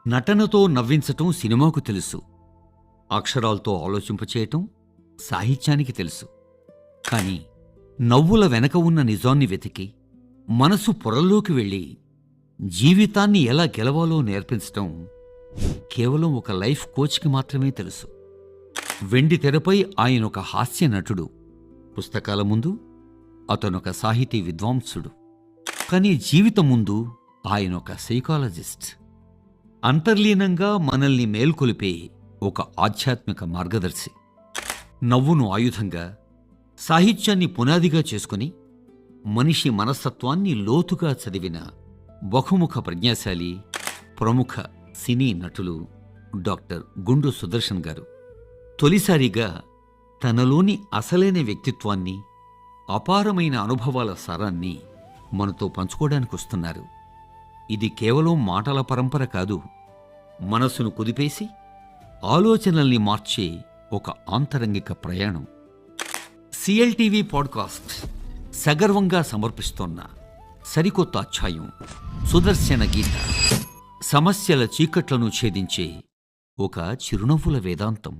నటనతో నవ్వించటం సినిమాకు తెలుసు, అక్షరాలతో ఆలోచింపచేయటం సాహిత్యానికి తెలుసు. కానీ నవ్వుల వెనక ఉన్న నిజాన్ని వెతికి మనసు పొరల్లోకి వెళ్ళి జీవితాన్ని ఎలా గెలవాలో నేర్పించటం కేవలం ఒక లైఫ్ కోచ్కి మాత్రమే తెలుసు. వెండి తెరపై ఆయనొక హాస్య నటుడు, పుస్తకాల ముందు అతనొక సాహితీ విద్వాంసుడు. కానీ జీవితం ముందు ఆయనొక సైకాలజిస్ట్, అంతర్లీనంగా మనల్ని మేల్కొలిపే ఒక ఆధ్యాత్మిక మార్గదర్శి. నవ్వును ఆయుధంగా, సాహిత్యాన్ని పునాదిగా చేసుకుని మనిషి మనస్తత్వాన్ని లోతుగా చదివిన బహుముఖ ప్రజ్ఞాశాలి, ప్రముఖ సినీ నటులు డాక్టర్ గుండు సుదర్శన్ గారు తొలిసారిగా తనలోని అసలైన వ్యక్తిత్వాన్ని, అపారమైన అనుభవాల సారాన్ని మనతో పంచుకోవడానికి వస్తున్నారు. ఇది కేవలం మాటల పరంపర కాదు, మనసును కుదిపేసి ఆలోచనల్ని మార్చే ఒక ఆంతరంగిక ప్రయాణం. సిఎల్టీవీ పాడ్కాస్ట్ సగర్వంగా సమర్పిస్తోన్న సరికొత్త అధ్యాయం సుదర్శన గీత. సమస్యల చీకట్లను ఛేదించే ఒక చిరునవ్వుల వేదాంతం.